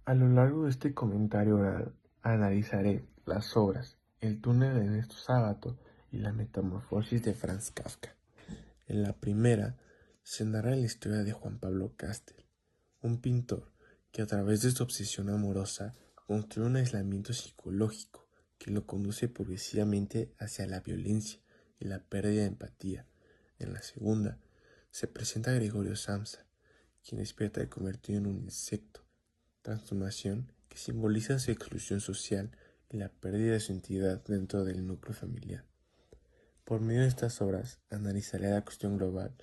A lo largo de este comentario oral analizaré las obras El túnel de Ernesto Sábato y La metamorfosis de Franz Kafka. En la primera se narra la historia de Juan Pablo Castel, un pintor que a través de su obsesión amorosa construye un aislamiento psicológico que lo conduce progresivamente hacia la violencia y la pérdida de empatía. En la segunda se presenta a Gregorio Samsa, quien despierta convertido en un insecto, transformación que simboliza su exclusión social y la pérdida de su entidad dentro del núcleo familiar. Por medio de estas obras analizaré la cuestión global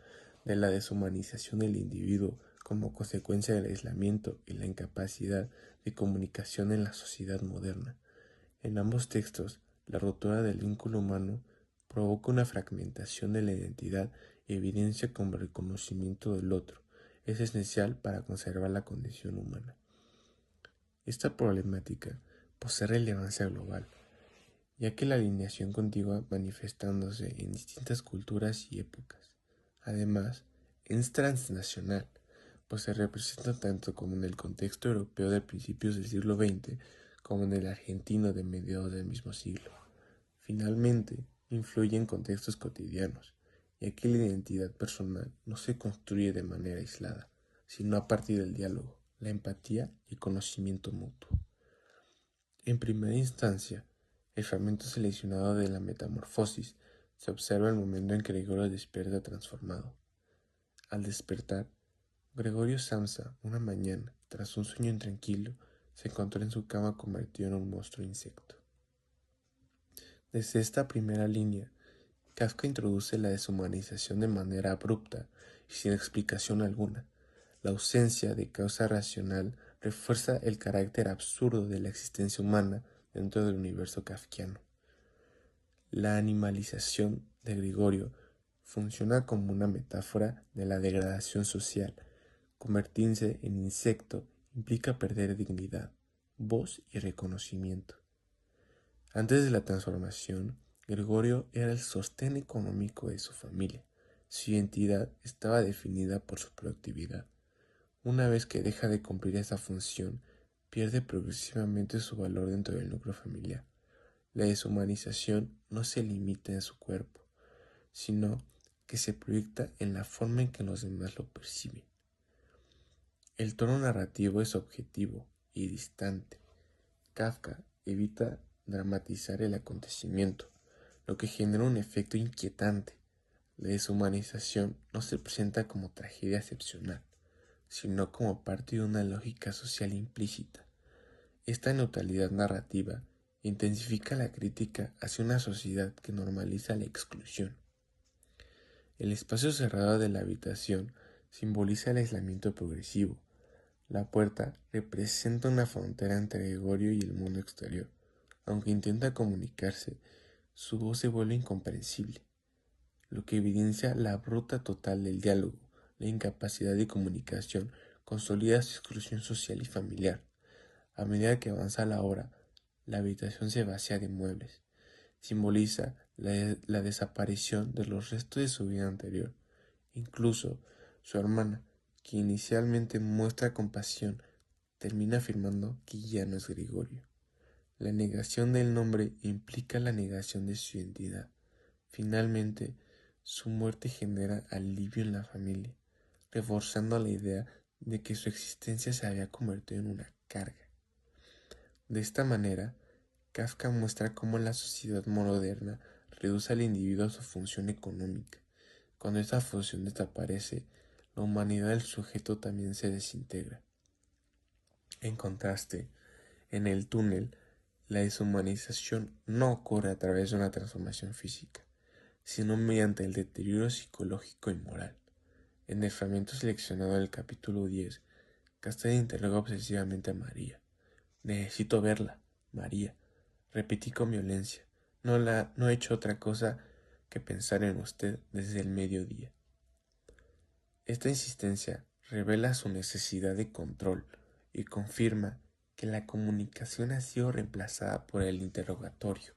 de la deshumanización del individuo como consecuencia del aislamiento y la incapacidad de comunicación en la sociedad moderna. En ambos textos, la ruptura del vínculo humano provoca una fragmentación de la identidad y evidencia como el reconocimiento del otro es esencial para conservar la condición humana. Esta problemática posee relevancia global, ya que la alineación continúa manifestándose en distintas culturas y épocas. Además, es transnacional, pues se representa tanto como en el contexto europeo de principios del siglo XX como en el argentino de mediados del mismo siglo. Finalmente, influye en contextos cotidianos, ya que la identidad personal no se construye de manera aislada, sino a partir del diálogo, la empatía y conocimiento mutuo. En primera instancia, el fragmento seleccionado de la metamorfosis se observa el momento en que Gregorio despierta transformado. Al despertar, Gregorio Samsa, una mañana, tras un sueño intranquilo, se encontró en su cama convertido en un monstruo insecto. Desde esta primera línea, Kafka introduce la deshumanización de manera abrupta y sin explicación alguna. La ausencia de causa racional refuerza el carácter absurdo de la existencia humana dentro del universo kafkiano. La animalización de Gregorio funciona como una metáfora de la degradación social. Convertirse en insecto implica perder dignidad, voz y reconocimiento. Antes de la transformación, Gregorio era el sostén económico de su familia. Su identidad estaba definida por su productividad. Una vez que deja de cumplir esa función, pierde progresivamente su valor dentro del núcleo familiar. La deshumanización no se limita en su cuerpo, sino que se proyecta en la forma en que los demás lo perciben. El tono narrativo es objetivo y distante. Kafka evita dramatizar el acontecimiento, lo que genera un efecto inquietante. La deshumanización no se presenta como tragedia excepcional, sino como parte de una lógica social implícita. Esta neutralidad narrativa intensifica la crítica hacia una sociedad que normaliza la exclusión. El espacio cerrado de la habitación simboliza el aislamiento progresivo. La puerta representa una frontera entre Gregorio y el mundo exterior. Aunque intenta comunicarse, su voz se vuelve incomprensible, lo que evidencia la bruta total del diálogo. La incapacidad de comunicación consolida su exclusión social y familiar. A medida que avanza la hora, la habitación se vacía de muebles. Simboliza la desaparición de los restos de su vida anterior. Incluso su hermana, que inicialmente muestra compasión, termina afirmando que ya no es Gregorio. La negación del nombre implica la negación de su identidad. Finalmente, su muerte genera alivio en la familia, reforzando la idea de que su existencia se había convertido en una carga. De esta manera, Kafka muestra cómo la sociedad moderna reduce al individuo a su función económica. Cuando esta función desaparece, la humanidad del sujeto también se desintegra. En contraste, en el túnel, la deshumanización no ocurre a través de una transformación física, sino mediante el deterioro psicológico y moral. En el fragmento seleccionado del capítulo 10, Castel interroga obsesivamente a María. Necesito verla, María. Repetí con violencia. No he hecho otra cosa que pensar en usted desde el mediodía. Esta insistencia revela su necesidad de control y confirma que la comunicación ha sido reemplazada por el interrogatorio.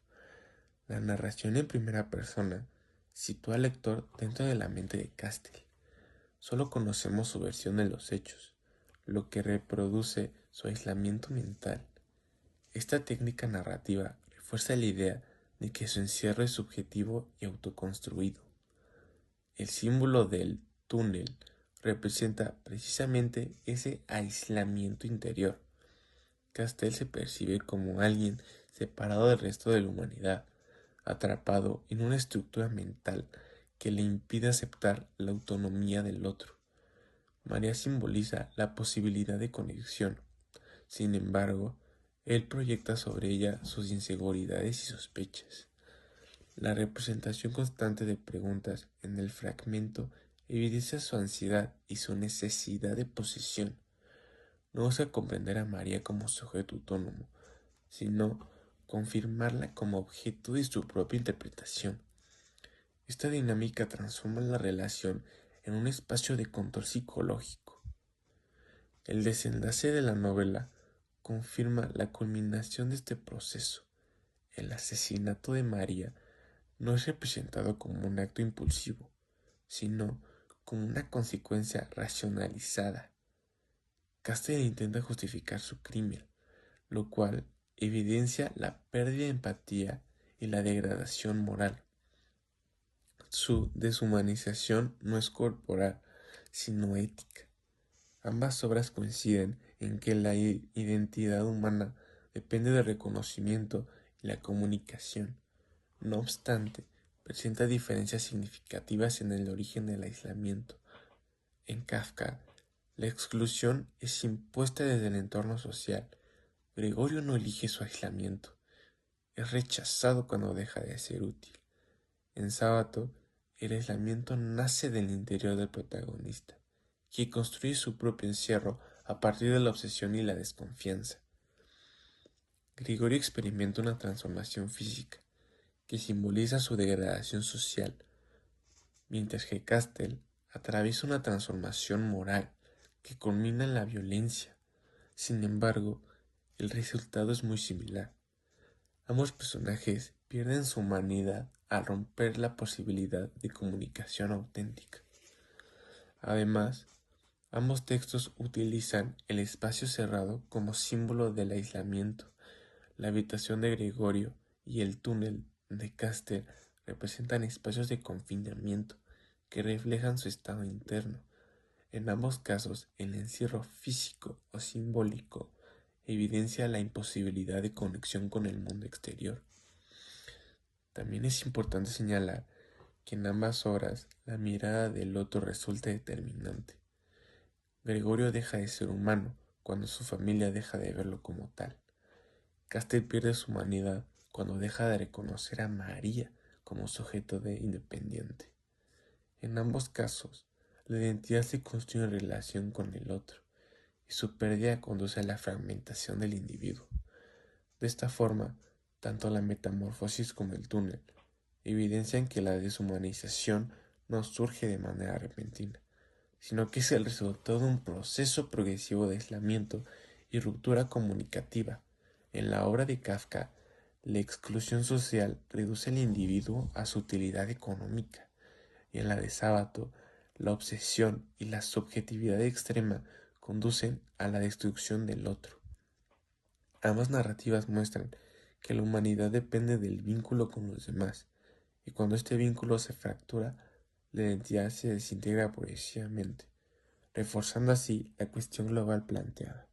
La narración en primera persona sitúa al lector dentro de la mente de Castel. Solo conocemos su versión de los hechos, lo que reproduce su aislamiento mental. Esta técnica narrativa refuerza la idea de que su encierro es subjetivo y autoconstruido. El símbolo del túnel representa precisamente ese aislamiento interior. Castell se percibe como alguien separado del resto de la humanidad, atrapado en una estructura mental que le impide aceptar la autonomía del otro. María simboliza la posibilidad de conexión. Sin embargo, él proyecta sobre ella sus inseguridades y sospechas. La representación constante de preguntas en el fragmento evidencia su ansiedad y su necesidad de posesión. No busca comprender a María como sujeto autónomo, sino confirmarla como objeto de su propia interpretación. Esta dinámica transforma la relación en un espacio de control psicológico. El desenlace de la novela confirma la culminación de este proceso. El asesinato de María no es representado como un acto impulsivo, sino como una consecuencia racionalizada. Castell intenta justificar su crimen, lo cual evidencia la pérdida de empatía y la degradación moral. Su deshumanización no es corporal, sino ética. Ambas obras coinciden en que la identidad humana depende del reconocimiento y la comunicación. No obstante, presenta diferencias significativas en el origen del aislamiento. En Kafka, la exclusión es impuesta desde el entorno social. Gregorio no elige su aislamiento, es rechazado cuando deja de ser útil. En Sábato, el aislamiento nace del interior del protagonista, que construye su propio encierro a partir de la obsesión y la desconfianza. Gregorio experimenta una transformación física, que simboliza su degradación social, mientras que Castell atraviesa una transformación moral que culmina en la violencia. Sin embargo, el resultado es muy similar. Ambos personajes pierden su humanidad al romper la posibilidad de comunicación auténtica. Además, ambos textos utilizan el espacio cerrado como símbolo del aislamiento. La habitación de Gregorio y el túnel de Castell representan espacios de confinamiento que reflejan su estado interno. En ambos casos, el encierro físico o simbólico evidencia la imposibilidad de conexión con el mundo exterior. También es importante señalar que en ambas obras la mirada del otro resulta determinante. Gregorio deja de ser humano cuando su familia deja de verlo como tal. Castell pierde su humanidad cuando deja de reconocer a María como sujeto independiente. En ambos casos, la identidad se construye en relación con el otro, y su pérdida conduce a la fragmentación del individuo. De esta forma, tanto la metamorfosis como el túnel evidencian que la deshumanización no surge de manera repentina, sino que es el resultado de un proceso progresivo de aislamiento y ruptura comunicativa. En la obra de Kafka, la exclusión social reduce al individuo a su utilidad económica, y en la de Sábato, la obsesión y la subjetividad extrema conducen a la destrucción del otro. Ambas narrativas muestran que la humanidad depende del vínculo con los demás, y cuando este vínculo se fractura, la identidad se desintegra progresivamente, reforzando así la cuestión global planteada.